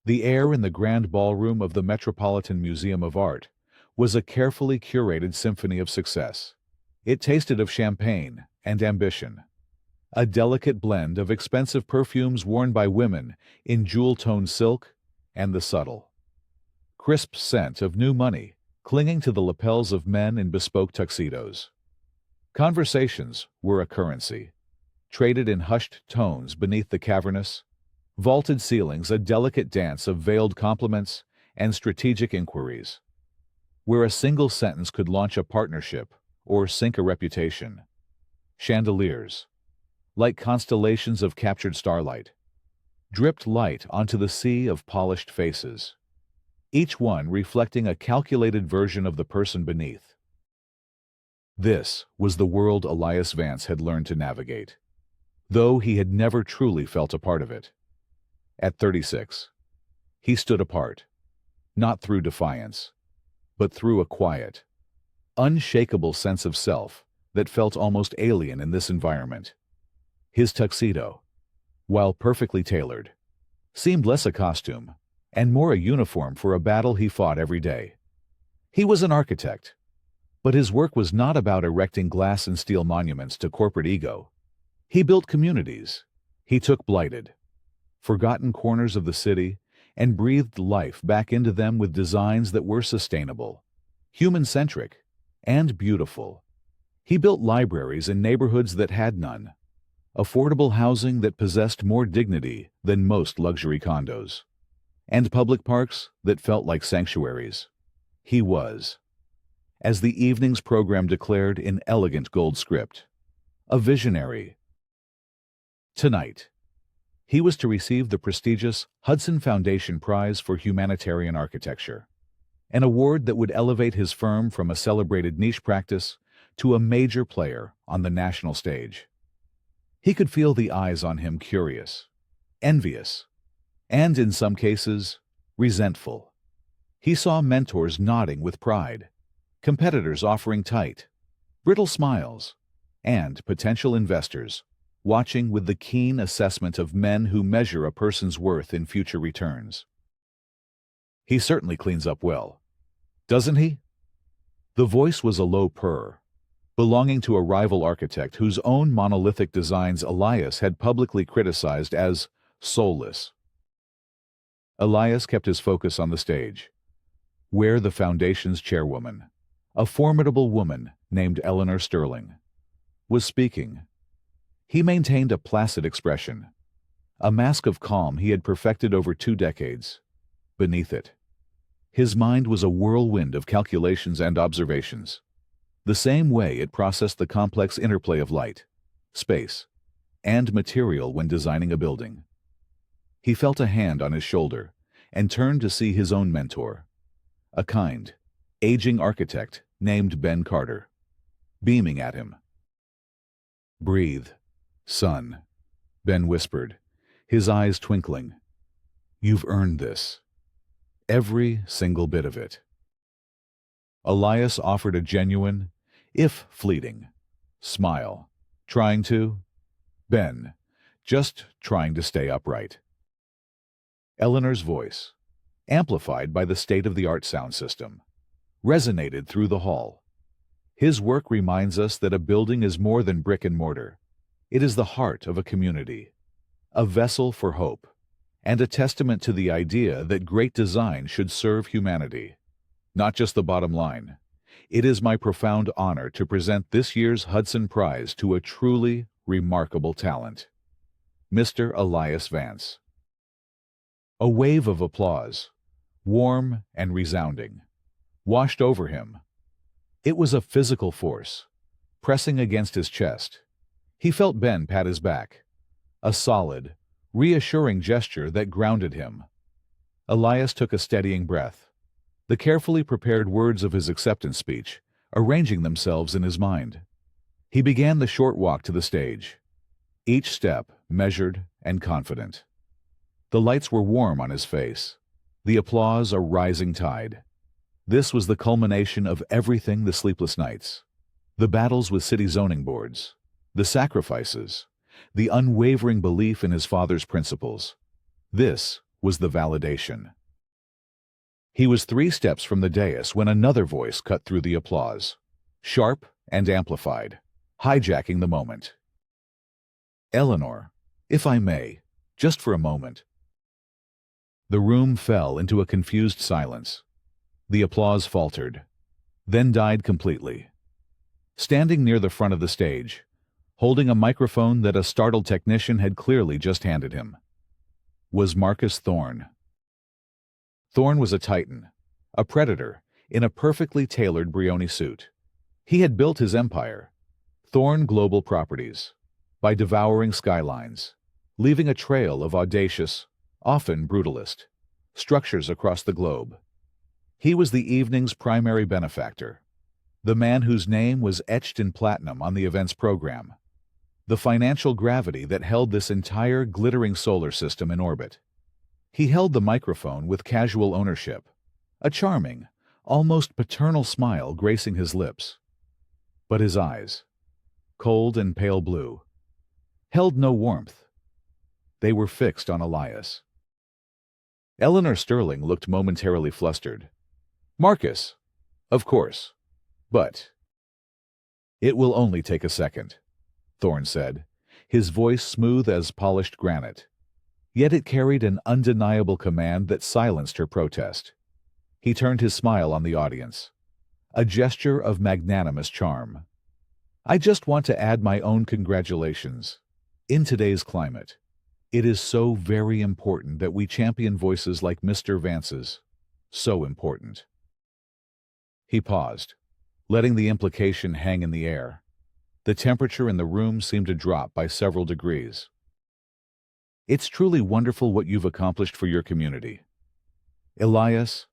The air in the grand ballroom of the Metropolitan Museum of Art was a carefully curated symphony of success. It tasted of champagne and ambition, a delicate blend of expensive perfumes worn by women in jewel-toned silk and the subtle, crisp scent of new money clinging to the lapels of men in bespoke tuxedos. Conversations were a currency, traded in hushed tones beneath the cavernous, vaulted ceilings, a delicate dance of veiled compliments and strategic inquiries, where a single sentence could launch a partnership or sink a reputation. Chandeliers, like constellations of captured starlight, dripped light onto the sea of polished faces, each one reflecting a calculated version of the person beneath. This was the world Elias Vance had learned to navigate, though he had never truly felt a part of it. At 36, he stood apart, not through defiance, but through a quiet, unshakable sense of self that felt almost alien in this environment. His tuxedo, while perfectly tailored, seemed less a costume and more a uniform for a battle he fought every day. He was an architect, but his work was not about erecting glass and steel monuments to corporate ego. He built communities. He took blighted, forgotten corners of the city and breathed life back into them with designs that were sustainable, human-centric, and beautiful. He built libraries in neighborhoods that had none, affordable housing that possessed more dignity than most luxury condos, and public parks that felt like sanctuaries. He was, as the evening's program declared in elegant gold script, a visionary. Tonight, he was to receive the prestigious Hudson Foundation Prize for Humanitarian Architecture, an award that would elevate his firm from a celebrated niche practice to a major player on the national stage. He could feel the eyes on him, curious, envious, and in some cases, resentful. He saw mentors nodding with pride, competitors offering tight, brittle smiles, and potential investors watching with the keen assessment of men who measure a person's worth in future returns. He certainly cleans up well, doesn't he? The voice was a low purr, belonging to a rival architect whose own monolithic designs Elias had publicly criticized as soulless. Elias kept his focus on the stage, where the foundation's chairwoman, a formidable woman named Eleanor Sterling, was speaking. He maintained a placid expression, a mask of calm he had perfected over 2 decades. Beneath it, his mind was a whirlwind of calculations and observations, the same way it processed the complex interplay of light, space, and material when designing a building. He felt a hand on his shoulder and turned to see his own mentor, a kind, aging architect named Ben Carter, beaming at him. "Breathe, son," Ben whispered, his eyes twinkling. "You've earned this. Every single bit of it." Elias offered a genuine, if fleeting, smile, trying to, Ben, just trying to stay upright. Eleanor's voice, amplified by the state-of-the-art sound system, resonated through the hall. His work reminds us that a building is more than brick and mortar. It is the heart of a community, a vessel for hope, and a testament to the idea that great design should serve humanity, not just the bottom line. It is my profound honor to present this year's Hudson Prize to a truly remarkable talent, Mr. Elias Vance. A wave of applause, warm and resounding, washed over him. It was a physical force, pressing against his chest. He felt Ben pat his back, a solid, reassuring gesture that grounded him. Elias took a steadying breath, the carefully prepared words of his acceptance speech arranging themselves in his mind. He began the short walk to the stage, each step measured and confident. The lights were warm on his face, the applause a rising tide. This was the culmination of everything: the sleepless nights, the battles with city zoning boards, the sacrifices, the unwavering belief in his father's principles. This was the validation. He was 3 steps from the dais when another voice cut through the applause, sharp and amplified, hijacking the moment. "Eleanor, if I may, just for a moment." The room fell into a confused silence. The applause faltered, then died completely. Standing near the front of the stage, holding a microphone that a startled technician had clearly just handed him, was Marcus Thorne. Thorne was a titan, a predator, in a perfectly tailored Brioni suit. He had built his empire, Thorne Global Properties, by devouring skylines, leaving a trail of audacious, often brutalist, structures across the globe. He was the evening's primary benefactor, the man whose name was etched in platinum on the event's program, the financial gravity that held this entire glittering solar system in orbit. He held the microphone with casual ownership, a charming, almost paternal smile gracing his lips. But his eyes, cold and pale blue, held no warmth. They were fixed on Elias. Eleanor Sterling looked momentarily flustered. "Marcus, of course, but—" "It will only take a second," Thorne said, his voice smooth as polished granite. Yet it carried an undeniable command that silenced her protest. He turned his smile on the audience, a gesture of magnanimous charm. "I just want to add my own congratulations. In today's climate, it is so very important that we champion voices like Mr. Vance's. So important." He paused, letting the implication hang in the air. The temperature in the room seemed to drop by several degrees. "It's truly wonderful what you've accomplished for your community. Elias,"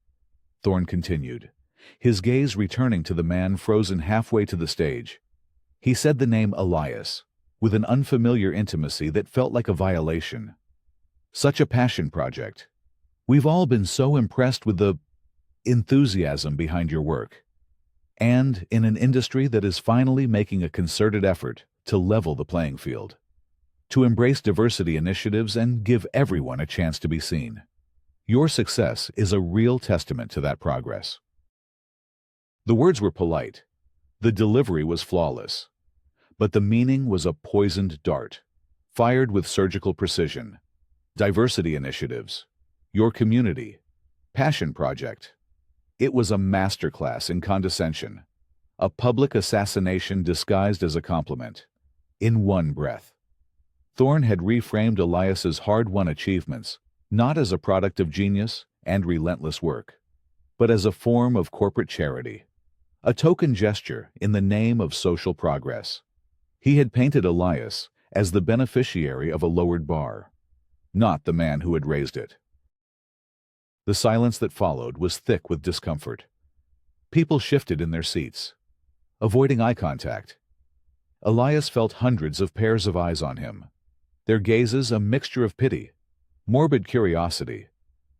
Thorne continued, his gaze returning to the man frozen halfway to the stage. He said the name Elias, with an unfamiliar intimacy that felt like a violation. "Such a passion project. We've all been so impressed with the enthusiasm behind your work. And in an industry that is finally making a concerted effort to level the playing field, to embrace diversity initiatives and give everyone a chance to be seen. Your success is a real testament to that progress." The words were polite. The delivery was flawless. But the meaning was a poisoned dart, fired with surgical precision. Diversity initiatives, your community, passion project. It was a masterclass in condescension, a public assassination disguised as a compliment. In one breath, Thorne had reframed Elias's hard-won achievements not as a product of genius and relentless work, but as a form of corporate charity, a token gesture in the name of social progress. He had painted Elias as the beneficiary of a lowered bar, not the man who had raised it. The silence that followed was thick with discomfort. People shifted in their seats, avoiding eye contact. Elias felt hundreds of pairs of eyes on him, their gazes a mixture of pity, morbid curiosity,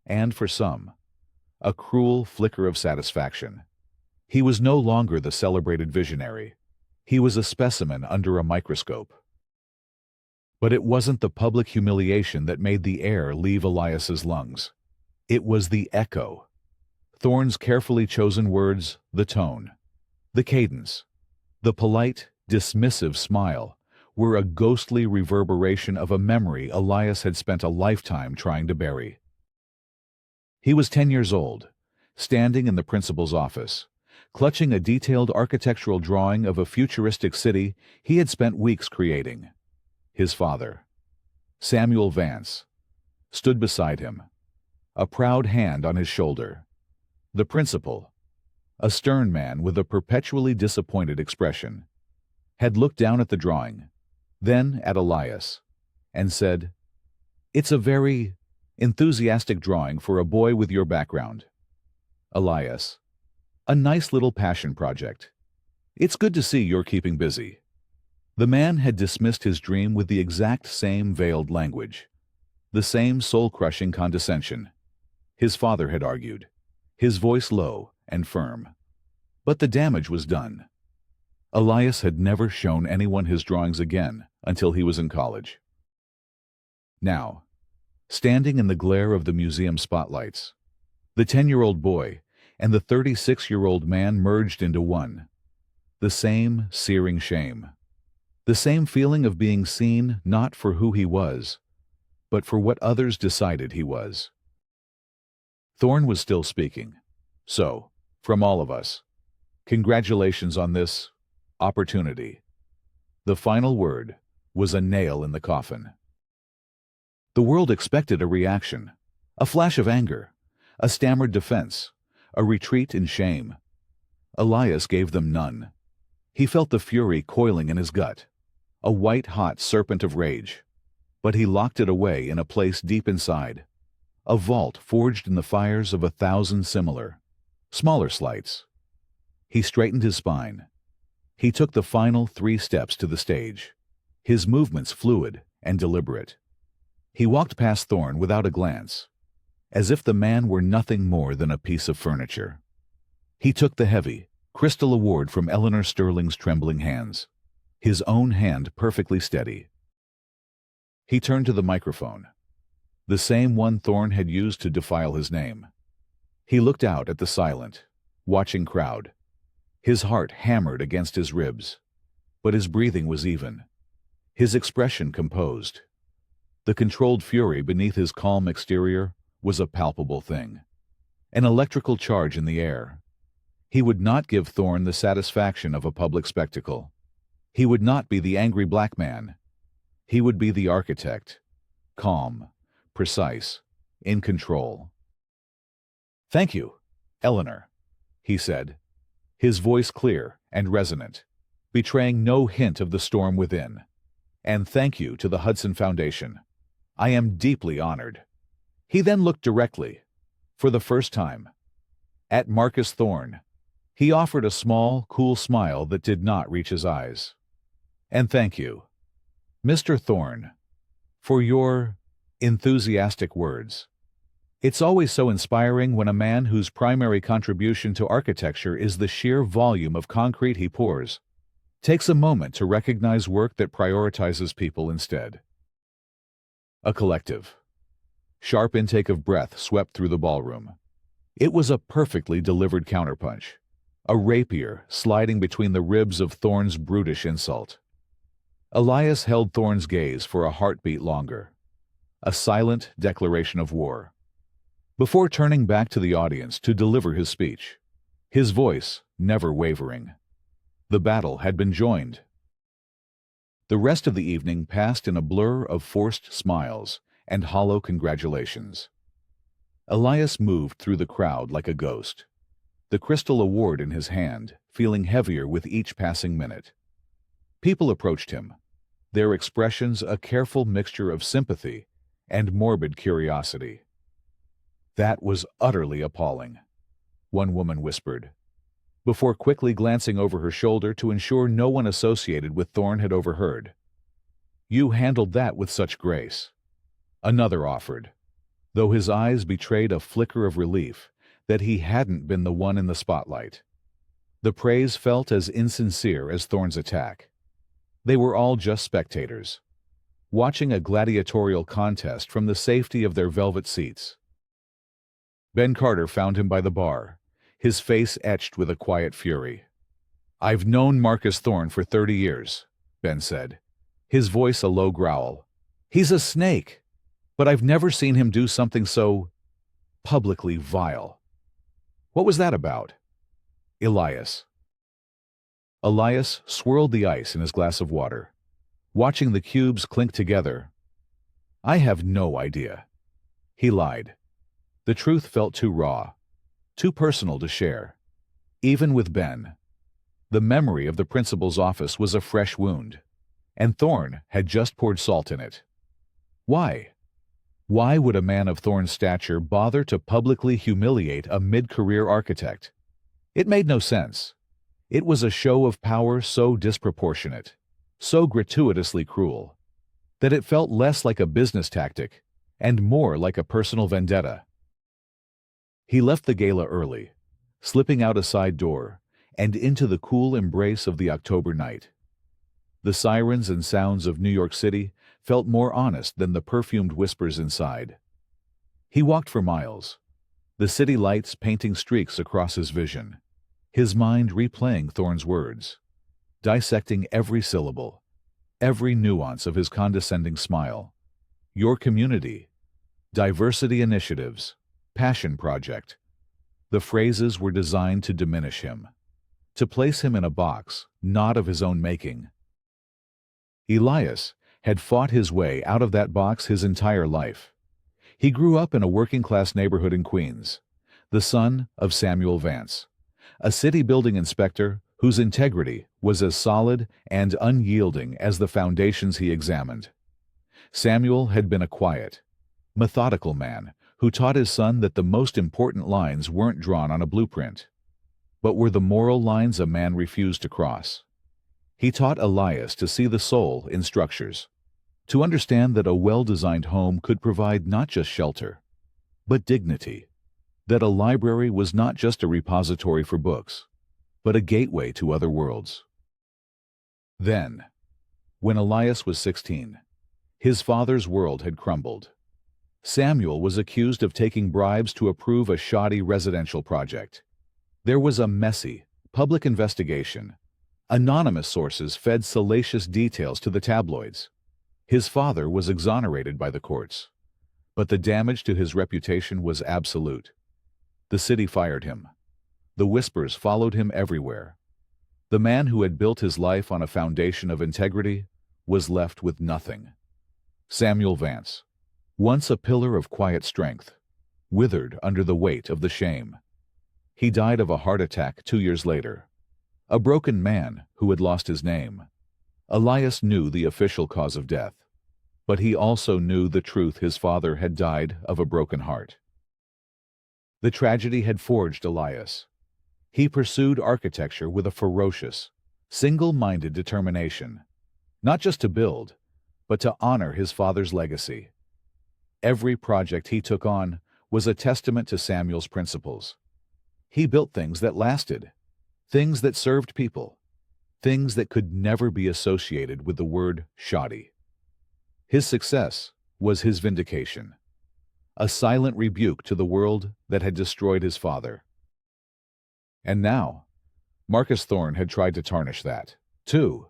and, for some, a cruel flicker of satisfaction. He was no longer the celebrated visionary. He was a specimen under a microscope. But it wasn't the public humiliation that made the air leave Elias's lungs. It was the echo. Thorne's carefully chosen words, the tone, the cadence, the polite, dismissive smile were a ghostly reverberation of a memory Elias had spent a lifetime trying to bury. He was 10 years old, standing in the principal's office, clutching a detailed architectural drawing of a futuristic city he had spent weeks creating. His father, Samuel Vance, stood beside him, a proud hand on his shoulder. The principal, a stern man with a perpetually disappointed expression, had looked down at the drawing, then at Elias, and said, "It's a very enthusiastic drawing for a boy with your background. Elias, a nice little passion project. It's good to see you're keeping busy." The man had dismissed his dream with the exact same veiled language, the same soul-crushing condescension. His father had argued, his voice low and firm. But the damage was done. Elias had never shown anyone his drawings again until he was in college. Now, standing in the glare of the museum spotlights. The 10-year-old boy and the 36-year-old man merged into one. The same searing shame. The same feeling of being seen not for who he was, but for what others decided he was. Thorne was still speaking. So, from all of us, congratulations on this opportunity. The final word was a nail in the coffin. The world expected a reaction, a flash of anger, a stammered defense, a retreat in shame. Elias gave them none. He felt the fury coiling in his gut, a white-hot serpent of rage. But he locked it away in a place deep inside, a vault forged in the fires of 1,000 similar, smaller slights. He straightened his spine. He took the final 3 steps to the stage, his movements fluid and deliberate. He walked past Thorne without a glance, as if the man were nothing more than a piece of furniture. He took the heavy, crystal award from Eleanor Sterling's trembling hands, his own hand perfectly steady. He turned to the microphone, the same one Thorne had used to defile his name. He looked out at the silent, watching crowd. His heart hammered against his ribs, but his breathing was even, his expression composed. The controlled fury beneath his calm exterior was a palpable thing, an electrical charge in the air. He would not give Thorne the satisfaction of a public spectacle. He would not be the angry black man. He would be the architect, calm, precise, in control. "Thank you, Eleanor," he said, his voice clear and resonant, betraying no hint of the storm within. "And thank you to the Hudson Foundation. I am deeply honored." He then looked directly, for the first time, at Marcus Thorne. He offered a small, cool smile that did not reach his eyes. "And thank you, Mr. Thorne, for your enthusiastic words. It's always so inspiring when a man whose primary contribution to architecture is the sheer volume of concrete he pours takes a moment to recognize work that prioritizes people instead." A collective, sharp intake of breath swept through the ballroom. It was a perfectly delivered counterpunch, a rapier sliding between the ribs of Thorne's brutish insult. Elias held Thorne's gaze for a heartbeat longer, a silent declaration of war, before turning back to the audience to deliver his speech, his voice never wavering. The battle had been joined. The rest of the evening passed in a blur of forced smiles and hollow congratulations. Elias moved through the crowd like a ghost, the crystal award in his hand, feeling heavier with each passing minute. People approached him, their expressions a careful mixture of sympathy and morbid curiosity. "That was utterly appalling," one woman whispered, before quickly glancing over her shoulder to ensure no one associated with Thorne had overheard. "You handled that with such grace," another offered, though his eyes betrayed a flicker of relief that he hadn't been the one in the spotlight. The praise felt as insincere as Thorne's attack. They were all just spectators, watching a gladiatorial contest from the safety of their velvet seats. Ben Carter found him by the bar, his face etched with a quiet fury. "I've known Marcus Thorne for 30 years, Ben said, his voice a low growl. "He's a snake, but I've never seen him do something so publicly vile." "What was that about?" Elias swirled the ice in his glass of water, watching the cubes clink together. "I have no idea." He lied. The truth felt too raw, too personal to share. Even with Ben, the memory of the principal's office was a fresh wound, and Thorne had just poured salt in it. Why? Why would a man of Thorne's stature bother to publicly humiliate a mid-career architect? It made no sense. It was a show of power so disproportionate, so gratuitously cruel, that it felt less like a business tactic and more like a personal vendetta. He left the gala early, slipping out a side door and into the cool embrace of the October night. The sirens and sounds of New York City felt more honest than the perfumed whispers inside. He walked for miles, the city lights painting streaks across his vision, his mind replaying Thorne's words, dissecting every syllable, every nuance of his condescending smile. Your community, diversity initiatives, passion project. The phrases were designed to diminish him, to place him in a box, not of his own making. Elias had fought his way out of that box his entire life. He grew up in a working-class neighborhood in Queens, the son of Samuel Vance, a city building inspector whose integrity was as solid and unyielding as the foundations he examined. Samuel had been a quiet, methodical man who taught his son that the most important lines weren't drawn on a blueprint, but were the moral lines a man refused to cross. He taught Elias to see the soul in structures, to understand that a well-designed home could provide not just shelter, but dignity, that a library was not just a repository for books, but a gateway to other worlds. Then, when Elias was 16, his father's world had crumbled. Samuel was accused of taking bribes to approve a shoddy residential project. There was a messy, public investigation. Anonymous sources fed salacious details to the tabloids. His father was exonerated by the courts, but the damage to his reputation was absolute. The city fired him. The whispers followed him everywhere. The man who had built his life on a foundation of integrity was left with nothing. Samuel Vance, once a pillar of quiet strength, withered under the weight of the shame. He died of a heart attack 2 years later, a broken man who had lost his name. Elias knew the official cause of death, but he also knew the truth: his father had died of a broken heart. The tragedy had forged Elias. He pursued architecture with a ferocious, single-minded determination, not just to build, but to honor his father's legacy. Every project he took on was a testament to Samuel's principles. He built things that lasted, things that served people, things that could never be associated with the word shoddy. His success was his vindication, a silent rebuke to the world that had destroyed his father. And now, Marcus Thorne had tried to tarnish that, too.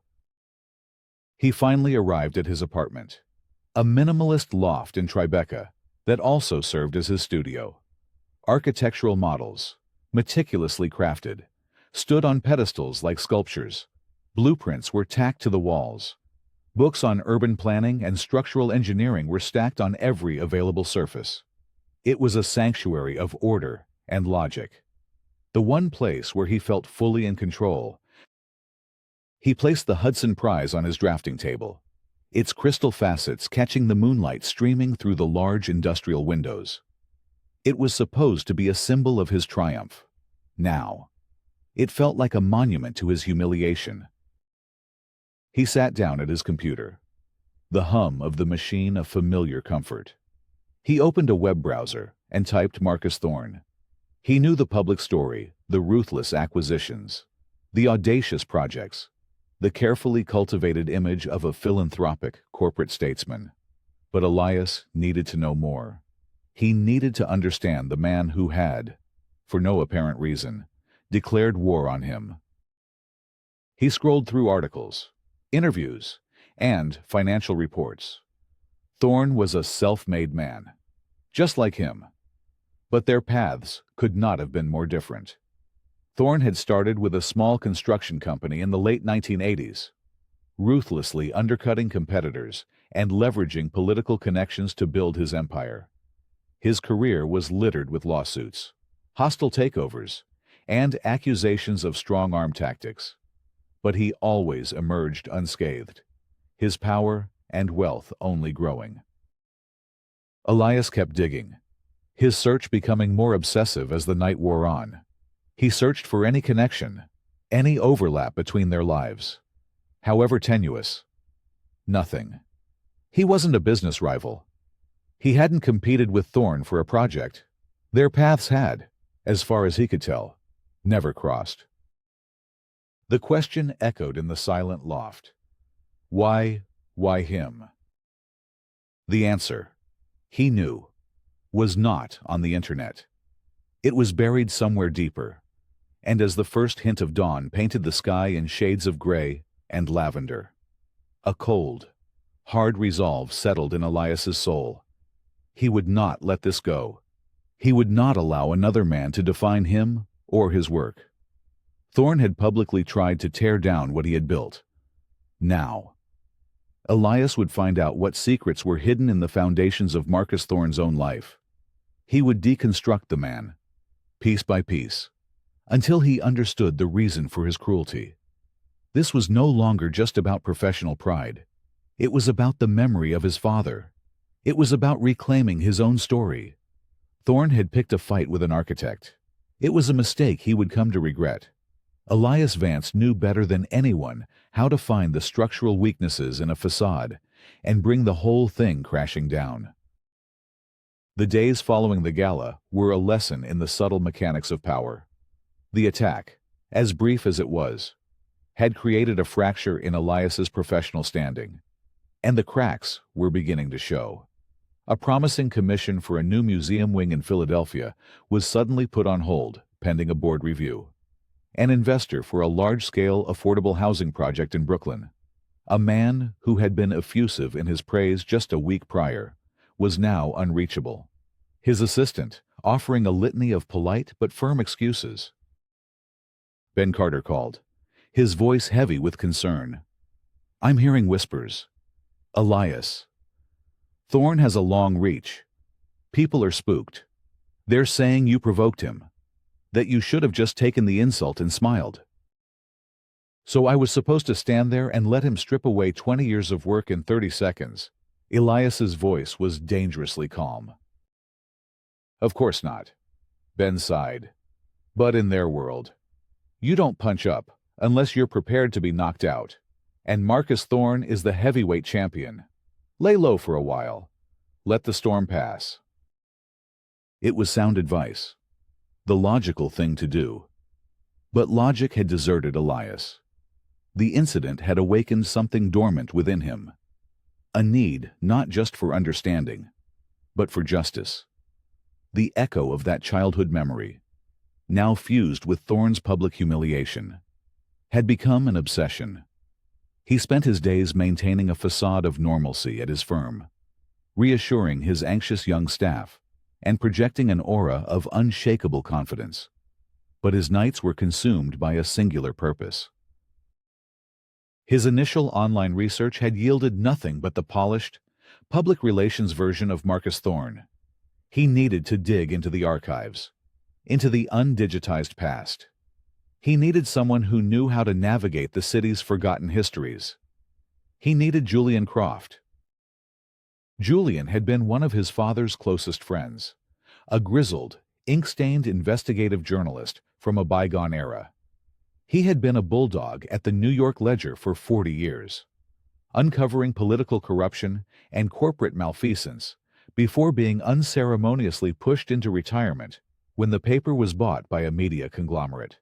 He finally arrived at his apartment, a minimalist loft in Tribeca that also served as his studio. Architectural models, meticulously crafted, stood on pedestals like sculptures. Blueprints were tacked to the walls. Books on urban planning and structural engineering were stacked on every available surface. It was a sanctuary of order and logic, the one place where he felt fully in control. He placed the Hudson Prize on his drafting table, its crystal facets catching the moonlight streaming through the large industrial windows. It was supposed to be a symbol of his triumph. Now, it felt like a monument to his humiliation. He sat down at his computer, the hum of the machine a familiar comfort. He opened a web browser and typed Marcus Thorne. He knew the public story, the ruthless acquisitions, the audacious projects, the carefully cultivated image of a philanthropic corporate statesman. But Elias needed to know more. He needed to understand the man who had, for no apparent reason, declared war on him. He scrolled through articles, interviews, and financial reports. Thorne was a self-made man, just like him. But their paths could not have been more different. Thorne had started with a small construction company in the late 1980s, ruthlessly undercutting competitors and leveraging political connections to build his empire. His career was littered with lawsuits, hostile takeovers, and accusations of strong-arm tactics. But he always emerged unscathed, his power and wealth only growing. Elias kept digging, his search becoming more obsessive as the night wore on. He searched for any connection, any overlap between their lives, however tenuous. Nothing. He wasn't a business rival. He hadn't competed with Thorne for a project. Their paths had, as far as he could tell, never crossed. The question echoed in the silent loft. Why him? The answer, he knew, was not on the internet. It was buried somewhere deeper, and as the first hint of dawn painted the sky in shades of gray and lavender, a cold, hard resolve settled in Elias's soul. He would not let this go. He would not allow another man to define him or his work. Thorne had publicly tried to tear down what he had built. Now, Elias would find out what secrets were hidden in the foundations of Marcus Thorne's own life. He would deconstruct the man, piece by piece, until he understood the reason for his cruelty. This was no longer just about professional pride. It was about the memory of his father. It was about reclaiming his own story. Thorne had picked a fight with an architect. It was a mistake he would come to regret. Elias Vance knew better than anyone how to find the structural weaknesses in a facade and bring the whole thing crashing down. The days following the gala were a lesson in the subtle mechanics of power. The attack, as brief as it was, had created a fracture in Elias's professional standing, and the cracks were beginning to show. A promising commission for a new museum wing in Philadelphia was suddenly put on hold, pending a board review. An investor for a large-scale affordable housing project in Brooklyn, a man who had been effusive in his praise just a week prior, was now unreachable. His assistant, offering a litany of polite but firm excuses. Ben Carter called, his voice heavy with concern. "I'm hearing whispers. Elias. Thorne has a long reach. People are spooked. They're saying you provoked him, that you should have just taken the insult and smiled. So I was supposed to stand there and let him strip away 20 years of work in 30 seconds. Elias's voice was dangerously calm. Of course not. Ben sighed. But in their world, you don't punch up unless you're prepared to be knocked out. And Marcus Thorne is the heavyweight champion. Lay low for a while. Let the storm pass. It was sound advice. The logical thing to do. But logic had deserted Elias. The incident had awakened something dormant within him. A need not just for understanding, but for justice. The echo of that childhood memory, now fused with Thorne's public humiliation, had become an obsession. He spent his days maintaining a facade of normalcy at his firm, reassuring his anxious young staff, and projecting an aura of unshakable confidence. But his nights were consumed by a singular purpose. His initial online research had yielded nothing but the polished, public relations version of Marcus Thorne. He needed to dig into the archives, into the undigitized past. He needed someone who knew how to navigate the city's forgotten histories. He needed Julian Croft. Julian had been one of his father's closest friends, a grizzled, ink-stained investigative journalist from a bygone era. He had been a bulldog at the New York Ledger for 40 years, uncovering political corruption and corporate malfeasance before being unceremoniously pushed into retirement when the paper was bought by a media conglomerate.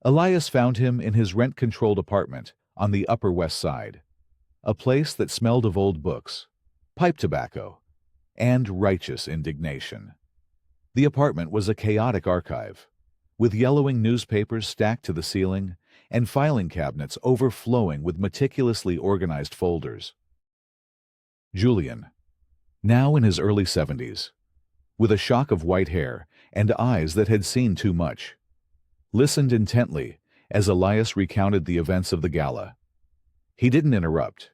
Elias found him in his rent-controlled apartment on the Upper West Side, a place that smelled of old books, pipe tobacco, and righteous indignation. The apartment was a chaotic archive, with yellowing newspapers stacked to the ceiling and filing cabinets overflowing with meticulously organized folders. Julian, now in his early 70s, with a shock of white hair and eyes that had seen too much, listened intently as Elias recounted the events of the gala. He didn't interrupt.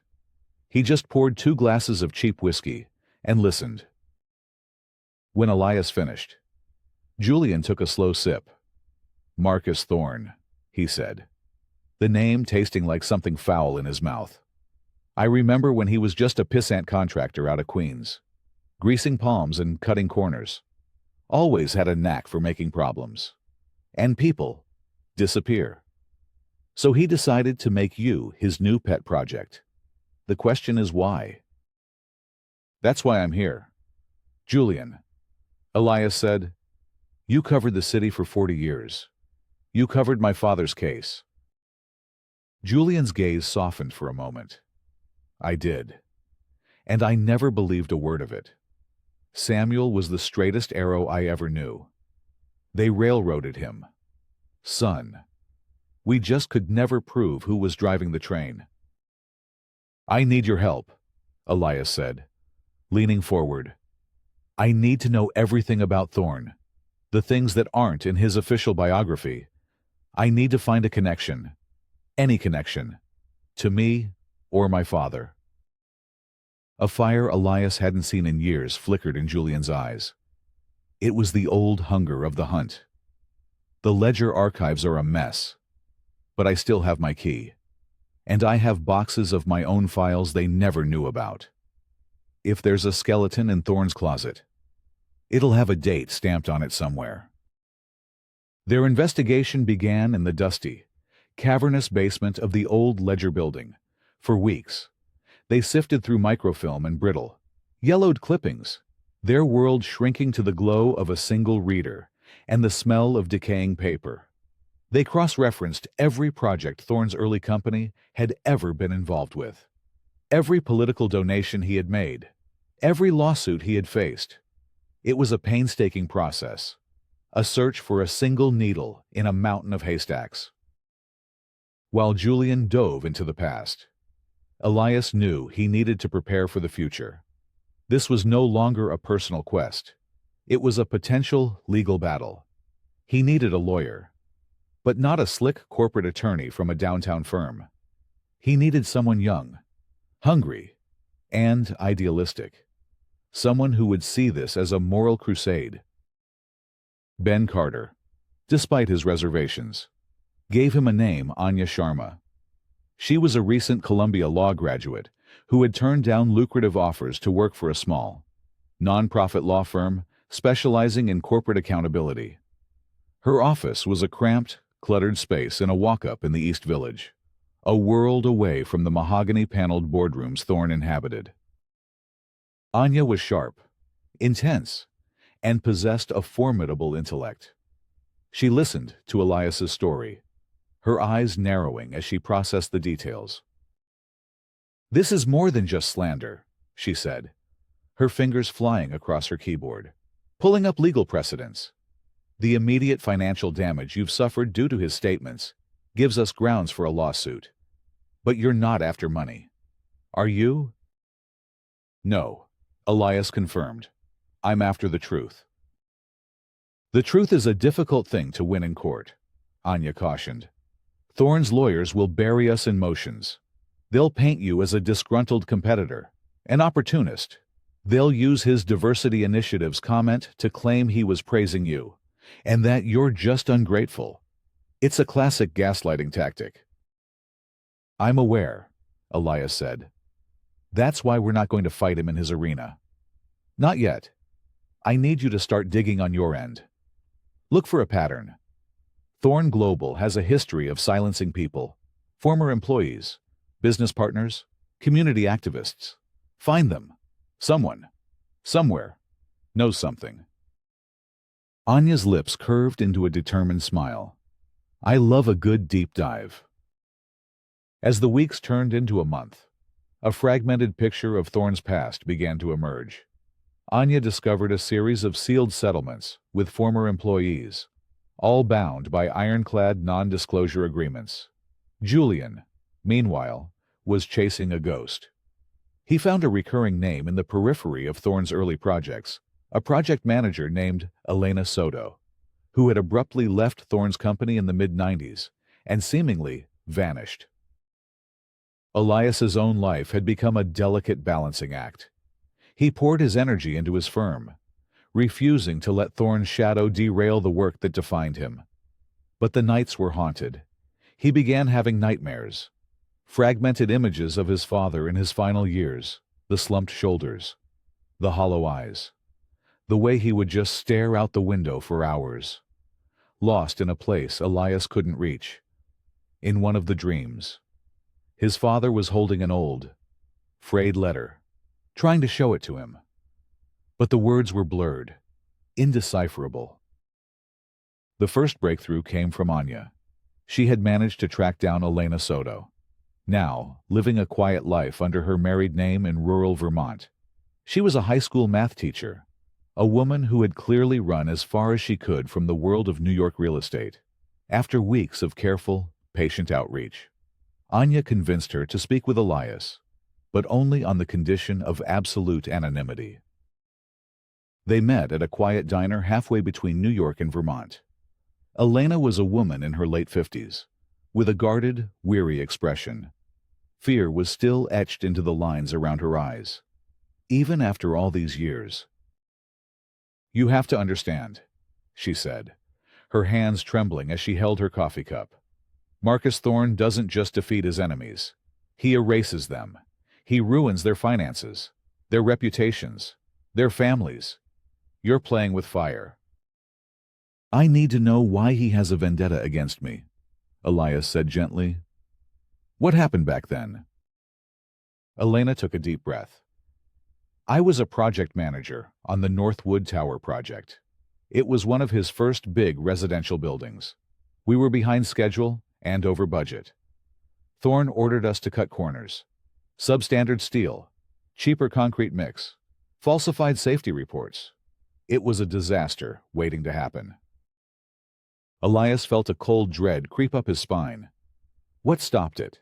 He just poured 2 glasses of cheap whiskey and listened. When Elias finished, Julian took a slow sip. Marcus Thorne, he said, the name tasting like something foul in his mouth. I remember when he was just a pissant contractor out of Queens, greasing palms and cutting corners. Always had a knack for making problems. And people disappear. So he decided to make you his new pet project. The question is why? That's why I'm here. Julian, Elias said, you covered the city for 40 years. You covered my father's case. Julian's gaze softened for a moment. I did. and I never believed a word of it. Samuel was the straightest arrow I ever knew. They railroaded him. Son. We just could never prove who was driving the train. I need your help, Elias said, leaning forward. I need to know everything about Thorne, the things that aren't in his official biography. I need to find a connection, any connection, to me or my father. A fire Elias hadn't seen in years flickered in Julian's eyes. It was the old hunger of the hunt. The ledger archives are a mess, but I still have my key. And I have boxes of my own files they never knew about. If there's a skeleton in Thorne's closet, it'll have a date stamped on it somewhere. Their investigation began in the dusty, cavernous basement of the old Ledger building. For weeks, they sifted through microfilm and brittle, yellowed clippings, their world shrinking to the glow of a single reader and the smell of decaying paper. They cross-referenced every project Thorne's early company had ever been involved with, every political donation he had made, every lawsuit he had faced. It was a painstaking process, a search for a single needle in a mountain of haystacks. While Julian dove into the past, Elias knew he needed to prepare for the future. This was no longer a personal quest. It was a potential legal battle. He needed a lawyer, but not a slick corporate attorney from a downtown firm. He needed someone young, hungry, and idealistic. Someone who would see this as a moral crusade. Ben Carter, despite his reservations, gave him a name: Anya Sharma. She was a recent Columbia law graduate who had turned down lucrative offers to work for a small, nonprofit law firm specializing in corporate accountability. Her office was a cramped, cluttered space in a walk-up in the East Village, a world away from the mahogany-paneled boardrooms Thorne inhabited. Anya was sharp, intense, and possessed a formidable intellect. She listened to Elias's story, her eyes narrowing as she processed the details. "This is more than just slander," she said, her fingers flying across her keyboard, pulling up legal precedents. "The immediate financial damage you've suffered due to his statements gives us grounds for a lawsuit. But you're not after money. Are you?" "No," Elias confirmed. "I'm after the truth." "The truth is a difficult thing to win in court," Anya cautioned. "Thorne's lawyers will bury us in motions. They'll paint you as a disgruntled competitor, an opportunist. They'll use his diversity initiative's comment to claim he was praising you, and that you're just ungrateful. It's a classic gaslighting tactic." "I'm aware," Elias said. "That's why we're not going to fight him in his arena. Not yet. I need you to start digging on your end. Look for a pattern. Thorne Global has a history of silencing people, former employees, business partners, community activists. Find them. Someone, somewhere, knows something." Anya's lips curved into a determined smile. "I love a good deep dive." As the weeks turned into a month, a fragmented picture of Thorne's past began to emerge. Anya discovered a series of sealed settlements with former employees, all bound by ironclad non-disclosure agreements. Julian, meanwhile, was chasing a ghost. He found a recurring name in the periphery of Thorne's early projects, a project manager named Elena Soto, who had abruptly left Thorne's company in the mid-90s and seemingly vanished. Elias's own life had become a delicate balancing act. He poured his energy into his firm, refusing to let Thorne's shadow derail the work that defined him. But the nights were haunted. He began having nightmares, fragmented images of his father in his final years, the slumped shoulders, the hollow eyes, the way he would just stare out the window for hours, lost in a place Elias couldn't reach. In one of the dreams, his father was holding an old, frayed letter, trying to show it to him. But the words were blurred, indecipherable. The first breakthrough came from Anya. She had managed to track down Elena Soto. now living a quiet life under her married name in rural Vermont. She was a high school math teacher, a woman who had clearly run as far as she could from the world of New York real estate. After weeks of careful, patient outreach, Anya convinced her to speak with Elias, but only on the condition of absolute anonymity. They met at a quiet diner halfway between New York and Vermont. Elena was a woman in her late 50s, with a guarded, weary expression. Fear was still etched into the lines around her eyes. Even after all these years. "You have to understand," she said, her hands trembling as she held her coffee cup. "Marcus Thorne doesn't just defeat his enemies. He erases them. He ruins their finances, their reputations, their families. You're playing with fire." "I need to know why he has a vendetta against me," Elias said gently. "What happened back then?" Elena took a deep breath. "I was a project manager on the Northwood Tower project. It was one of his first big residential buildings. We were behind schedule and over budget. Thorne ordered us to cut corners. Substandard steel, cheaper concrete mix, falsified safety reports. It was a disaster waiting to happen." Elias felt a cold dread creep up his spine. What stopped it?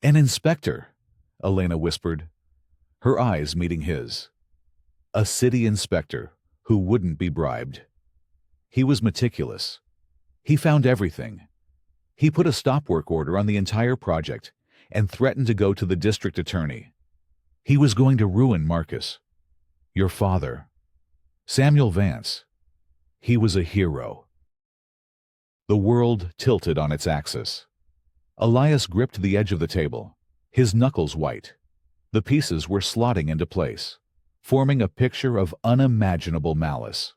"An inspector," Elena whispered, her eyes meeting his. "A city inspector who wouldn't be bribed. He was meticulous. He found everything. He put a stop work order on the entire project and threatened to go to the district attorney. He was going to ruin Marcus. Your father. Samuel Vance. He was a hero." The world tilted on its axis. Elias gripped the edge of the table, his knuckles white. The pieces were slotting into place, forming a picture of unimaginable malice.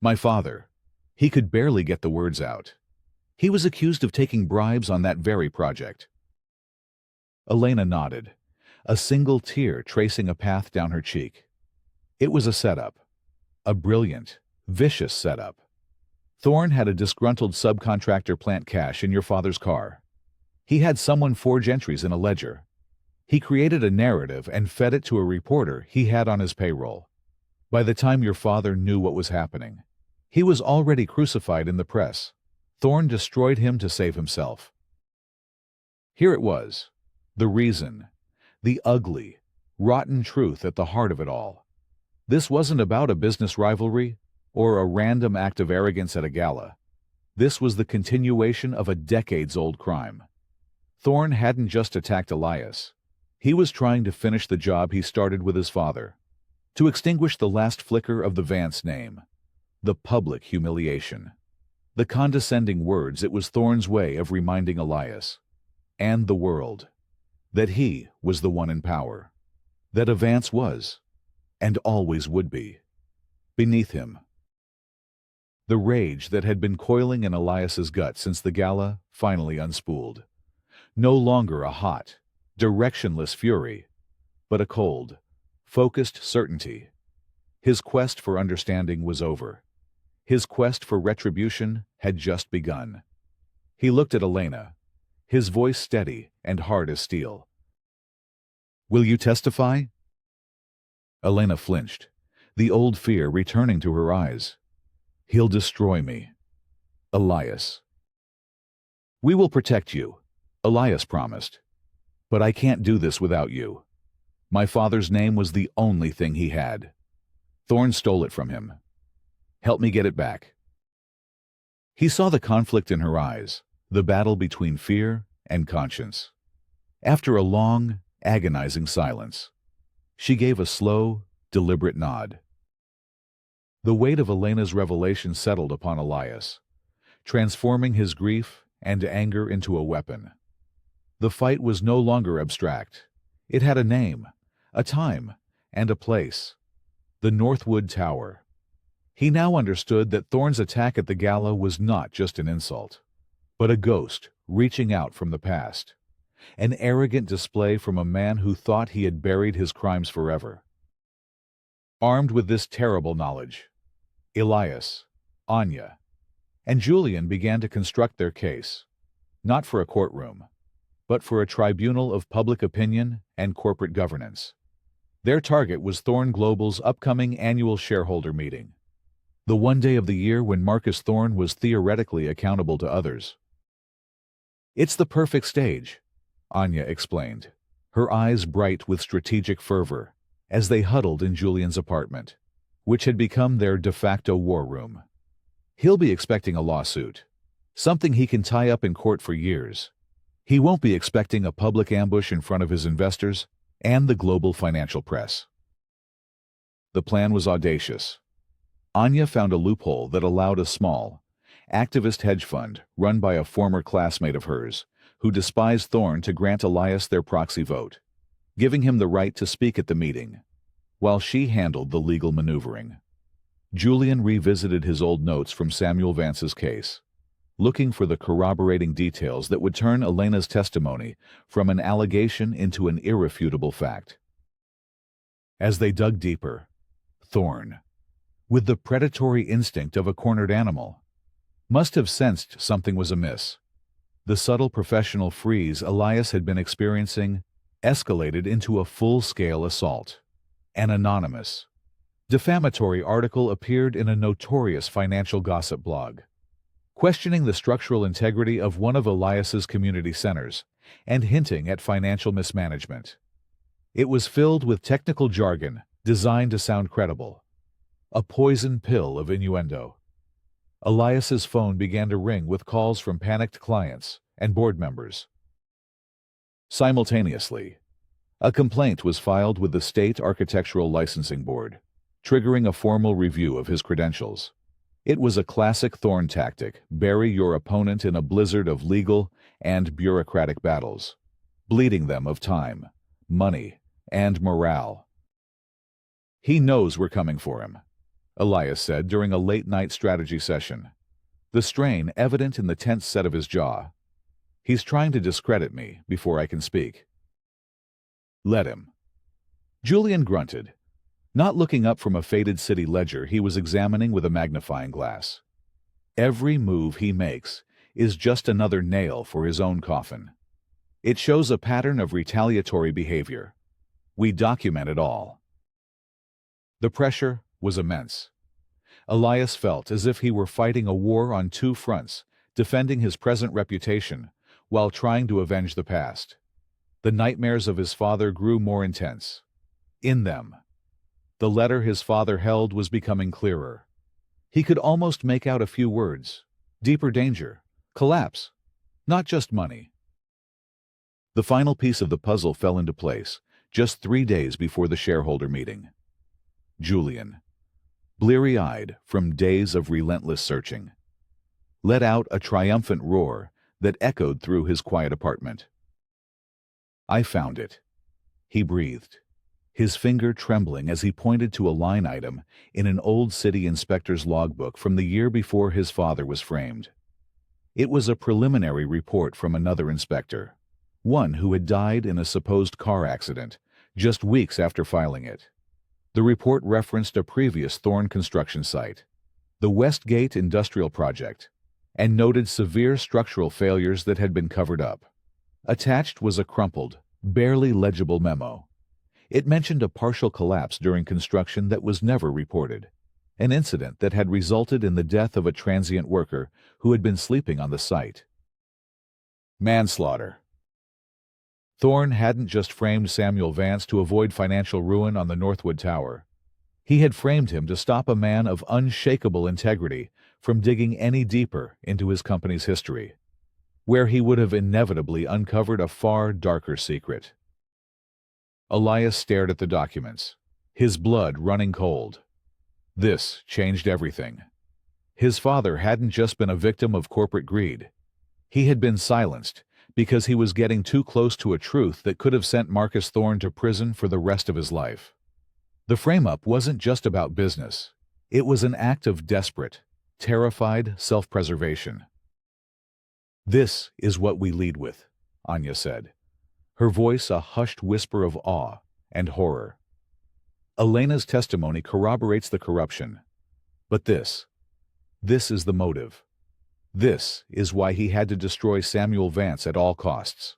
"My father." He could barely get the words out. "He was accused of taking bribes on that very project." Elena nodded, a single tear tracing a path down her cheek. It was a setup. A brilliant, vicious setup. Thorne had a disgruntled subcontractor plant cash in your father's car. He had someone forge entries in a ledger. He created a narrative and fed it to a reporter he had on his payroll. By the time your father knew what was happening, he was already crucified in the press. Thorne destroyed him to save himself. Here it was, the reason, the ugly, rotten truth at the heart of it all. This wasn't about a business rivalry or a random act of arrogance at a gala. This was the continuation of a decades-old crime. Thorne hadn't just attacked Elias. He was trying to finish the job he started with his father, to extinguish the last flicker of the Vance name, the public humiliation. The condescending words, it was Thorne's way of reminding Elias, and the world, that he was the one in power, that a Vance was, and always would be, beneath him. The rage that had been coiling in Elias's gut since the gala finally unspooled. No longer a hot, directionless fury, but a cold, focused certainty. His quest for understanding was over. His quest for retribution had just begun. He looked at Elena, his voice steady and hard as steel. "Will you testify?" Elena flinched, the old fear returning to her eyes. "He'll destroy me." Elias. "We will protect you," Elias promised. "But I can't do this without you. My father's name was the only thing he had. Thorne stole it from him. Help me get it back." He saw the conflict in her eyes, the battle between fear and conscience. After a long, agonizing silence, she gave a slow, deliberate nod. The weight of Elena's revelation settled upon Elias, transforming his grief and anger into a weapon. The fight was no longer abstract. It had a name, a time, and a place. The Northwood Tower. He now understood that Thorne's attack at the gala was not just an insult, but a ghost reaching out from the past. An arrogant display from a man who thought he had buried his crimes forever. Armed with this terrible knowledge, Elias, Anya, and Julian began to construct their case, not for a courtroom, but for a tribunal of public opinion and corporate governance. Their target was Thorne Global's upcoming annual shareholder meeting, the one day of the year when Marcus Thorne was theoretically accountable to others. "It's the perfect stage," Anya explained, her eyes bright with strategic fervor, as they huddled in Julian's apartment, which had become their de facto war room. "He'll be expecting a lawsuit, something he can tie up in court for years. He won't be expecting a public ambush in front of his investors and the global financial press." The plan was audacious. Anya found a loophole that allowed a small, activist hedge fund run by a former classmate of hers, who despised Thorne, to grant Elias their proxy vote, giving him the right to speak at the meeting, while she handled the legal maneuvering. Julian revisited his old notes from Samuel Vance's case, looking for the corroborating details that would turn Elena's testimony from an allegation into an irrefutable fact. As they dug deeper, Thorne, with the predatory instinct of a cornered animal, must have sensed something was amiss. The subtle professional freeze Elias had been experiencing escalated into a full-scale assault. An anonymous, defamatory article appeared in a notorious financial gossip blog, questioning the structural integrity of one of Elias's community centers and hinting at financial mismanagement. It was filled with technical jargon designed to sound credible, a poison pill of innuendo. Elias's phone began to ring with calls from panicked clients and board members. Simultaneously, a complaint was filed with the State Architectural Licensing Board, triggering a formal review of his credentials. It was a classic Thorne tactic: bury your opponent in a blizzard of legal and bureaucratic battles, bleeding them of time, money, and morale. "He knows we're coming for him," Elias said during a late-night strategy session, the strain evident in the tense set of his jaw. "He's trying to discredit me before I can speak." "Let him." Julian grunted, not looking up from a faded city ledger he was examining with a magnifying glass. Every move he makes is just another nail for his own coffin. It shows a pattern of retaliatory behavior. We document it all. The pressure was immense. Elias felt as if he were fighting a war on two fronts, defending his present reputation while trying to avenge the past. The nightmares of his father grew more intense. In them, the letter his father held was becoming clearer. He could almost make out a few words: deeper danger, collapse, not just money. The final piece of the puzzle fell into place just 3 days before the shareholder meeting. Julian, bleary-eyed from days of relentless searching, let out a triumphant roar that echoed through his quiet apartment. "I found it," he breathed, his finger trembling as he pointed to a line item in an old city inspector's logbook from the year before his father was framed. It was a preliminary report from another inspector, one who had died in a supposed car accident just weeks after filing it. The report referenced a previous Thorne construction site, the Westgate Industrial Project, and noted severe structural failures that had been covered up. Attached was a crumpled, barely legible memo. It mentioned a partial collapse during construction that was never reported, an incident that had resulted in the death of a transient worker who had been sleeping on the site. Manslaughter. Thorne hadn't just framed Samuel Vance to avoid financial ruin on the Northwood Tower. He had framed him to stop a man of unshakable integrity from digging any deeper into his company's history, where he would have inevitably uncovered a far darker secret. Elias stared at the documents, his blood running cold. This changed everything. His father hadn't just been a victim of corporate greed. He had been silenced because he was getting too close to a truth that could have sent Marcus Thorne to prison for the rest of his life. The frame-up wasn't just about business. It was an act of desperate, terrified self-preservation. "This is what we lead with," Anya said, her voice a hushed whisper of awe and horror. "Elena's testimony corroborates the corruption. But this is the motive. This is why he had to destroy Samuel Vance at all costs."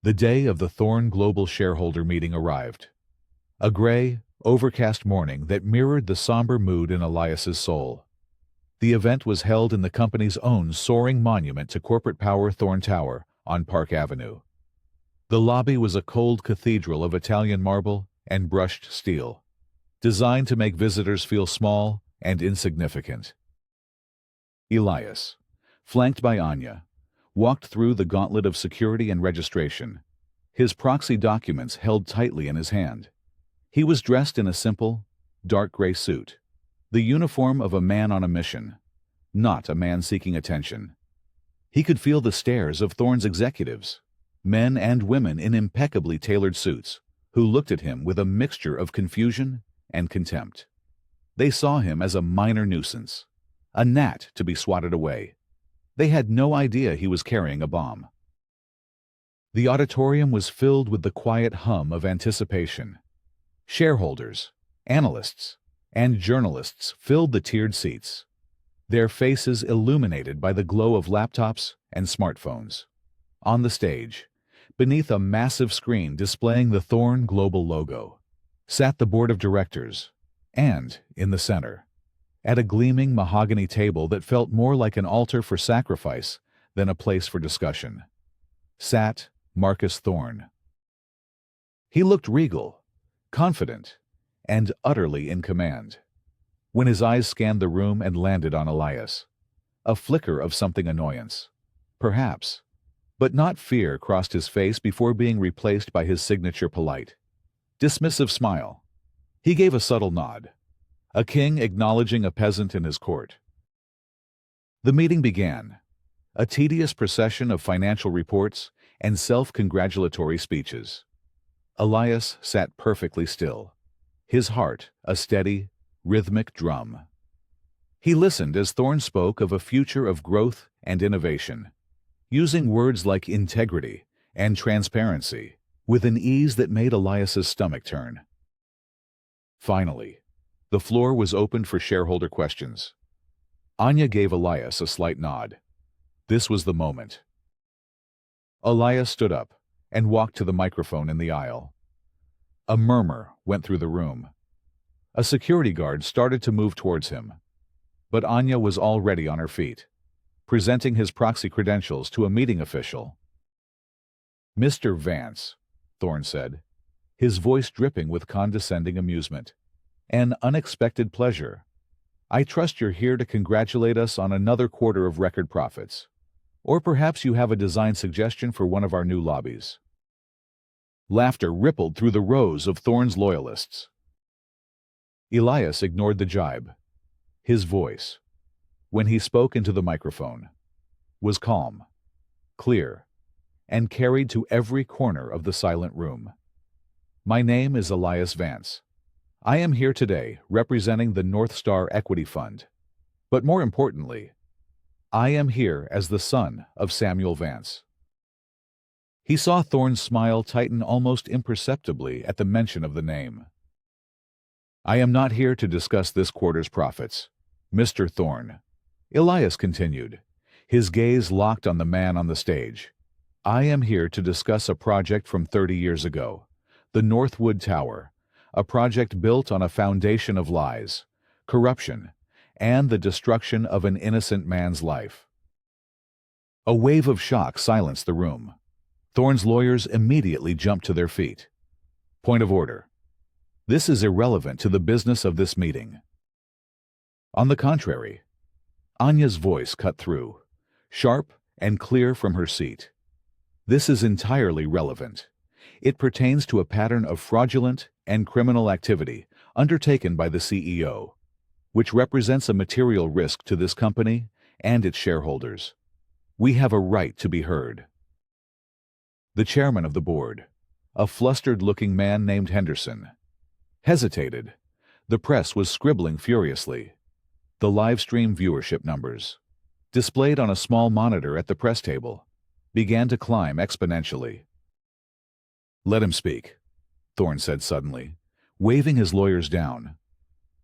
The day of the Thorn Global shareholder meeting arrived. A gray, overcast morning that mirrored the somber mood in Elias's soul. The event was held in the company's own soaring monument to corporate power, Thorn Tower, on Park Avenue. The lobby was a cold cathedral of Italian marble and brushed steel, designed to make visitors feel small and insignificant. Elias, flanked by Anya, walked through the gauntlet of security and registration, his proxy documents held tightly in his hand. He was dressed in a simple, dark gray suit, the uniform of a man on a mission, not a man seeking attention. He could feel the stares of Thorn's executives, men and women in impeccably tailored suits, who looked at him with a mixture of confusion and contempt. They saw him as a minor nuisance, a gnat to be swatted away. They had no idea he was carrying a bomb. The auditorium was filled with the quiet hum of anticipation. Shareholders, analysts, and journalists filled the tiered seats, their faces illuminated by the glow of laptops and smartphones. On the stage, beneath a massive screen displaying the Thorn Global logo, sat the board of directors, and, in the center, at a gleaming mahogany table that felt more like an altar for sacrifice than a place for discussion, sat Marcus Thorn. He looked regal, confident, and utterly in command. When his eyes scanned the room and landed on Elias, a flicker of something annoyance, perhaps, but not fear, crossed his face before being replaced by his signature polite, dismissive smile. He gave a subtle nod, a king acknowledging a peasant in his court. The meeting began, a tedious procession of financial reports and self-congratulatory speeches. Elias sat perfectly still, his heart a steady, rhythmic drum. He listened as Thorn spoke of a future of growth and innovation, using words like integrity and transparency with an ease that made Elias's stomach turn. Finally, the floor was opened for shareholder questions. Anya gave Elias a slight nod. This was the moment. Elias stood up and walked to the microphone in the aisle. A murmur went through the room. A security guard started to move towards him, but Anya was already on her feet, presenting his proxy credentials to a meeting official. "Mr. Vance," Thorn said, his voice dripping with condescending amusement. "An unexpected pleasure. I trust you're here to congratulate us on another quarter of record profits. Or perhaps you have a design suggestion for one of our new lobbies." Laughter rippled through the rows of Thorn's loyalists. Elias ignored the jibe. His voice, when he spoke into the microphone, was calm, clear, and carried to every corner of the silent room. "My name is Elias Vance. I am here today representing the North Star Equity Fund. But more importantly, I am here as the son of Samuel Vance." He saw Thorn's smile tighten almost imperceptibly at the mention of the name. "I am not here to discuss this quarter's profits, Mr. Thorn," Elias continued, his gaze locked on the man on the stage. "I am here to discuss a project from 30 years ago, the Northwood Tower, a project built on a foundation of lies, corruption, and the destruction of an innocent man's life." A wave of shock silenced the room. Thorn's lawyers immediately jumped to their feet. "Point of order. This is irrelevant to the business of this meeting." On the contrary, Anya's voice cut through, sharp and clear from her seat. "This is entirely relevant. It pertains to a pattern of fraudulent and criminal activity undertaken by the CEO, which represents a material risk to this company and its shareholders. We have a right to be heard." The chairman of the board, a flustered-looking man named Henderson, hesitated. The press was scribbling furiously. The live-stream viewership numbers, displayed on a small monitor at the press table, began to climb exponentially. "Let him speak," Thorn said suddenly, waving his lawyers down.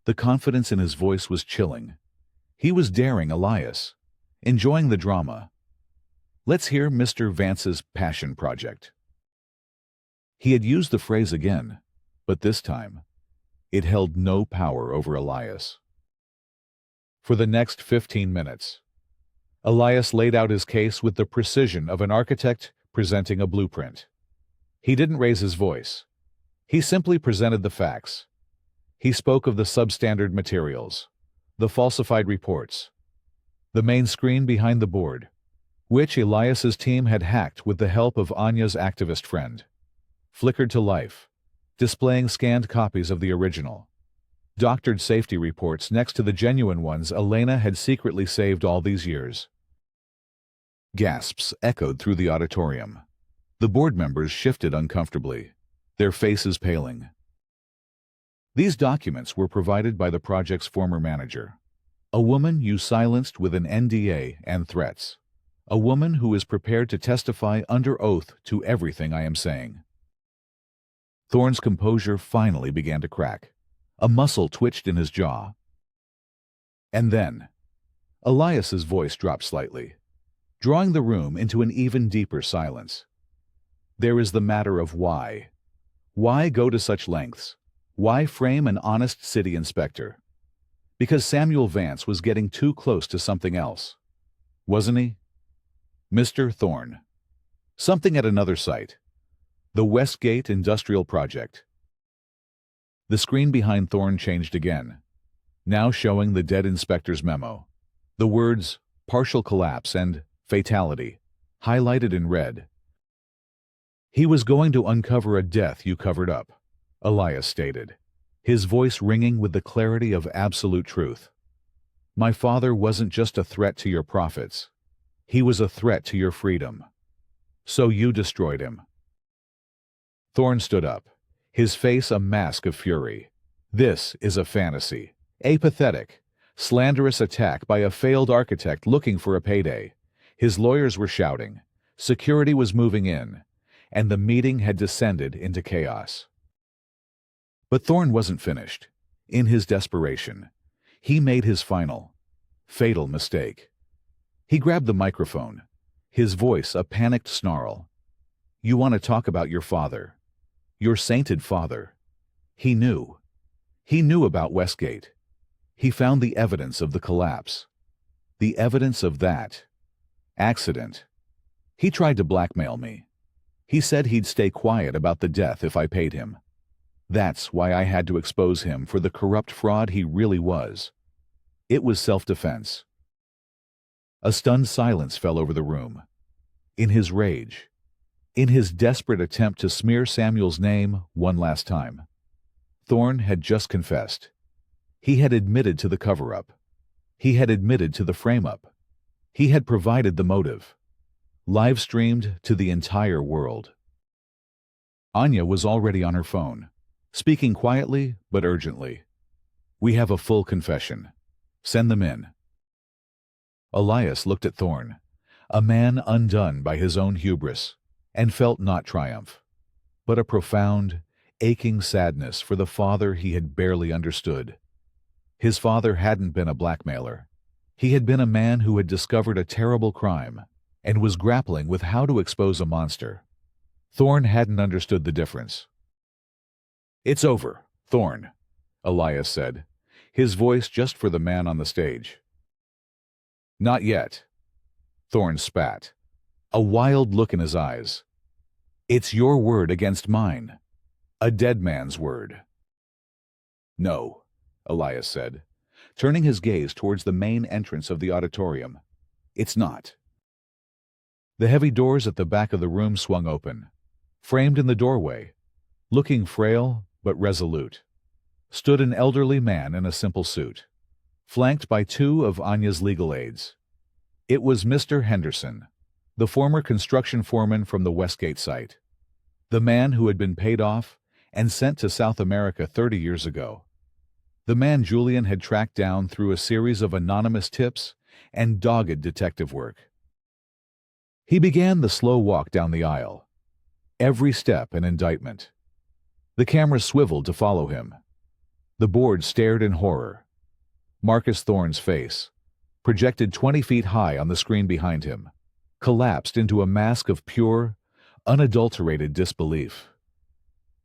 The confidence in his voice was chilling. He was daring Elias, enjoying the drama. "Let's hear Mr. Vance's passion project." He had used the phrase again, but this time, it held no power over Elias. For the next 15 minutes, Elias laid out his case with the precision of an architect presenting a blueprint. He didn't raise his voice. He simply presented the facts. He spoke of the substandard materials, the falsified reports, the main screen behind the board, which Elias's team had hacked with the help of Anya's activist friend, flickered to life, displaying scanned copies of the original, doctored safety reports next to the genuine ones Elena had secretly saved all these years. Gasps echoed through the auditorium. The board members shifted uncomfortably, their faces paling. These documents were provided by the project's former manager, a woman you silenced with an NDA and threats, a woman who is prepared to testify under oath to everything I am saying. Thorne's composure finally began to crack. A muscle twitched in his jaw. And then, Elias's voice dropped slightly, drawing the room into an even deeper silence. There is the matter of why. Why go to such lengths? Why frame an honest city inspector? Because Samuel Vance was getting too close to something else. Wasn't he? Mr. Thorne. Something at another site. The Westgate Industrial Project. The screen behind Thorne changed again, now showing the dead inspector's memo. The words partial collapse and fatality, highlighted in red. He was going to uncover a death you covered up, Elias stated, his voice ringing with the clarity of absolute truth. My father wasn't just a threat to your profits. He was a threat to your freedom. So you destroyed him. Thorne stood up, his face a mask of fury. This is a fantasy, a pathetic, slanderous attack by a failed architect looking for a payday. His lawyers were shouting, security was moving in, and the meeting had descended into chaos. But Thorne wasn't finished. In his desperation, he made his final, fatal mistake. He grabbed the microphone, his voice a panicked snarl. You want to talk about your father? Your sainted father. He knew. He knew about Westgate. He found the evidence of the collapse. The evidence of that accident. He tried to blackmail me. He said he'd stay quiet about the death if I paid him. That's why I had to expose him for the corrupt fraud he really was. It was self-defense. A stunned silence fell over the room. In his rage, in his desperate attempt to smear Samuel's name one last time, Thorne had just confessed. He had admitted to the cover-up. He had admitted to the frame-up. He had provided the motive, live-streamed to the entire world. Anya was already on her phone, speaking quietly but urgently. We have a full confession. Send them in. Elias looked at Thorne, a man undone by his own hubris, and felt not triumph, but a profound, aching sadness for the father he had barely understood. His father hadn't been a blackmailer. He had been a man who had discovered a terrible crime and was grappling with how to expose a monster. Thorne hadn't understood the difference. It's over, Thorne, Elias said, his voice just for the man on the stage. Not yet. Thorne spat, a wild look in his eyes. It's your word against mine. A dead man's word. No, Elias said, turning his gaze towards the main entrance of the auditorium. It's not. The heavy doors at the back of the room swung open. Framed in the doorway, looking frail but resolute, stood an elderly man in a simple suit, flanked by two of Anya's legal aides. It was Mr. Henderson, the former construction foreman from the Westgate site, the man who had been paid off and sent to South America 30 years ago, the man Julian had tracked down through a series of anonymous tips and dogged detective work. He began the slow walk down the aisle, every step an indictment. The camera swiveled to follow him. The board stared in horror. Marcus Thorne's face, projected 20 feet high on the screen behind him, collapsed into a mask of pure, unadulterated disbelief.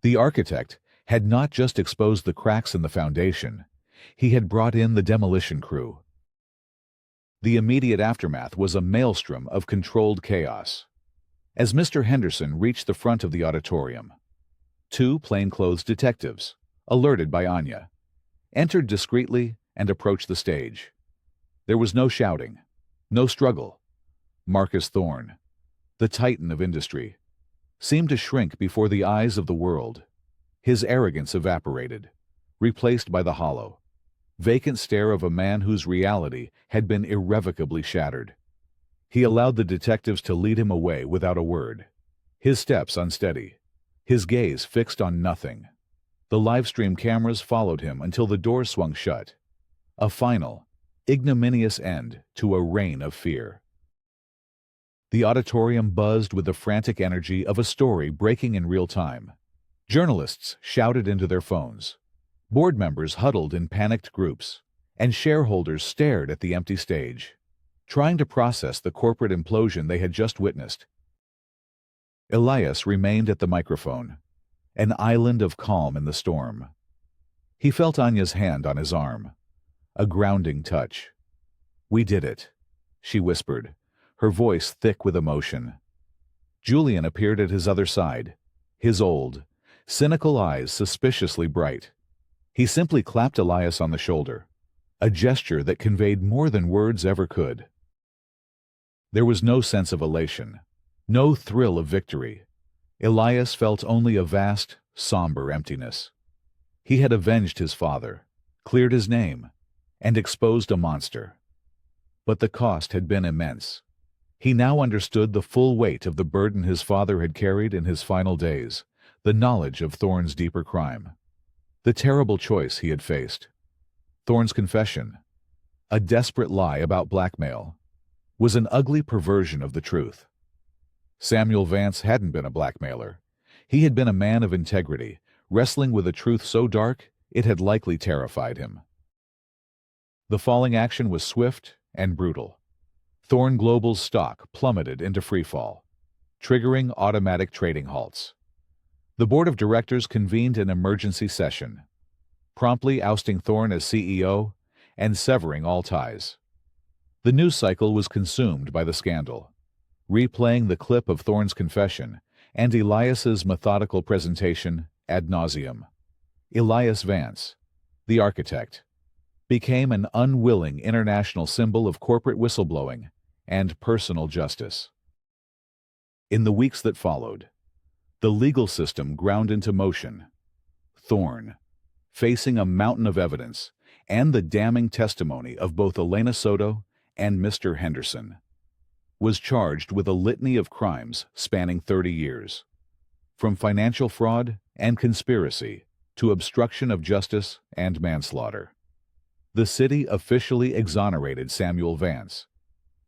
The architect had not just exposed the cracks in the foundation, he had brought in the demolition crew. The immediate aftermath was a maelstrom of controlled chaos. As Mr. Henderson reached the front of the auditorium, two plainclothes detectives, alerted by Anya, entered discreetly and approached the stage. There was no shouting, no struggle. Marcus Thorne, the titan of industry, seemed to shrink before the eyes of the world. His arrogance evaporated, replaced by the hollow, vacant stare of a man whose reality had been irrevocably shattered. He allowed the detectives to lead him away without a word, his steps unsteady, his gaze fixed on nothing. The livestream cameras followed him until the door swung shut, a final, ignominious end to a reign of fear. The auditorium buzzed with the frantic energy of a story breaking in real time. Journalists shouted into their phones. Board members huddled in panicked groups, and shareholders stared at the empty stage, trying to process the corporate implosion they had just witnessed. Elias remained at the microphone, an island of calm in the storm. He felt Anya's hand on his arm, a grounding touch. "We did it," she whispered, her voice thick with emotion. Julian appeared at his other side, his old, cynical eyes suspiciously bright. He simply clapped Elias on the shoulder, a gesture that conveyed more than words ever could. There was no sense of elation, no thrill of victory. Elias felt only a vast, somber emptiness. He had avenged his father, cleared his name, and exposed a monster. But the cost had been immense. He now understood the full weight of the burden his father had carried in his final days, the knowledge of Thorne's deeper crime, the terrible choice he had faced. Thorne's confession, a desperate lie about blackmail, was an ugly perversion of the truth. Samuel Vance hadn't been a blackmailer. He had been a man of integrity, wrestling with a truth so dark it had likely terrified him. The falling action was swift and brutal. Thorne Global's stock plummeted into freefall, triggering automatic trading halts. The board of directors convened an emergency session, promptly ousting Thorne as CEO and severing all ties. The news cycle was consumed by the scandal, replaying the clip of Thorne's confession and Elias's methodical presentation ad nauseum. Elias Vance, the architect, became an unwilling international symbol of corporate whistleblowing and personal justice. In the weeks that followed, the legal system ground into motion. Thorne, facing a mountain of evidence and the damning testimony of both Elena Soto and Mr. Henderson, was charged with a litany of crimes spanning 30 years, from financial fraud and conspiracy to obstruction of justice and manslaughter. The city officially exonerated Samuel Vance,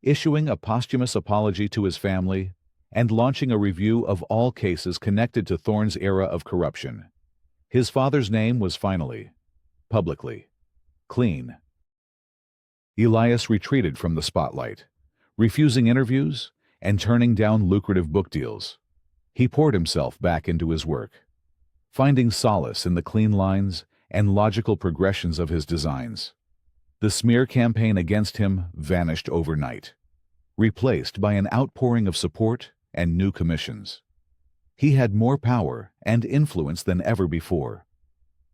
issuing a posthumous apology to his family and launching a review of all cases connected to Thorne's era of corruption. His father's name was finally, publicly, clean. Elias retreated from the spotlight, refusing interviews and turning down lucrative book deals. He poured himself back into his work, finding solace in the clean lines and logical progressions of his designs. The smear campaign against him vanished overnight, replaced by an outpouring of support and new commissions. He had more power and influence than ever before,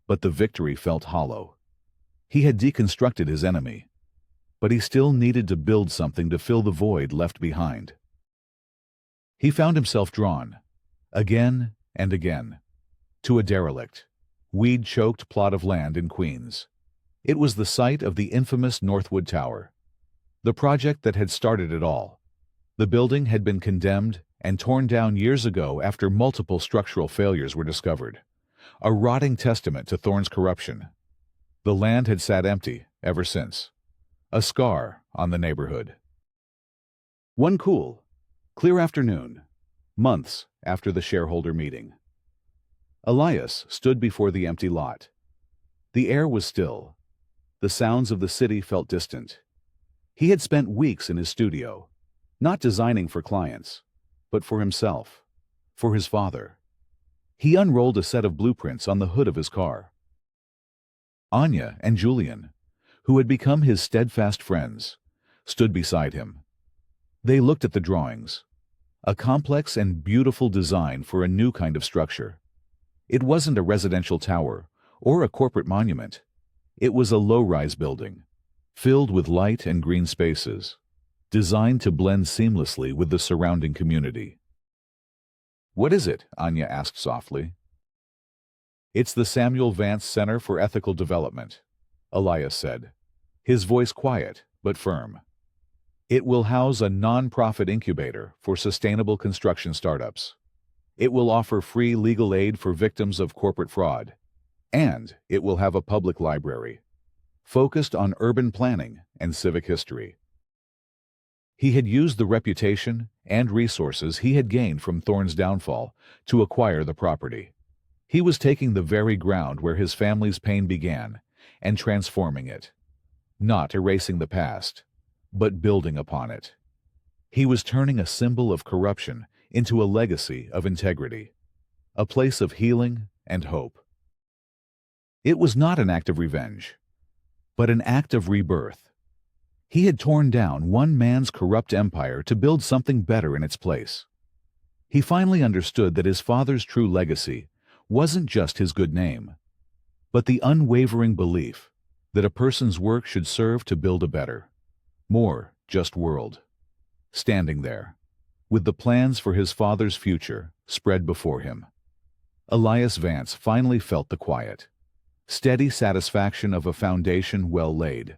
but the victory felt hollow. He had deconstructed his enemy, but he still needed to build something to fill the void left behind. He found himself drawn, again and again, to a derelict, weed-choked plot of land in Queens. It was the site of the infamous Northwood Tower, the project that had started it all. The building had been condemned and torn down years ago after multiple structural failures were discovered, a rotting testament to Thorne's corruption. The land had sat empty ever since, a scar on the neighborhood. One cool, clear afternoon, months after the shareholder meeting, Elias stood before the empty lot. The air was still. The sounds of the city felt distant. He had spent weeks in his studio, not designing for clients, but for himself, for his father. He unrolled a set of blueprints on the hood of his car. Anya and Julian, who had become his steadfast friends, stood beside him. They looked at the drawings, a complex and beautiful design for a new kind of structure. It wasn't a residential tower or a corporate monument. It was a low-rise building, filled with light and green spaces, designed to blend seamlessly with the surrounding community. "What is it?" Anya asked softly. "It's the Samuel Vance Center for Ethical Development," Elias said, his voice quiet but firm. "It will house a non-profit incubator for sustainable construction startups. It will offer free legal aid for victims of corporate fraud. And it will have a public library, focused on urban planning and civic history." He had used the reputation and resources he had gained from Thorne's downfall to acquire the property. He was taking the very ground where his family's pain began and transforming it, not erasing the past, but building upon it. He was turning a symbol of corruption into a legacy of integrity, a place of healing and hope. It was not an act of revenge, but an act of rebirth. He had torn down one man's corrupt empire to build something better in its place. He finally understood that his father's true legacy wasn't just his good name, but the unwavering belief that a person's work should serve to build a better, more just world. Standing there, with the plans for his father's future spread before him, Elias Vance finally felt the quiet, steady satisfaction of a foundation well laid.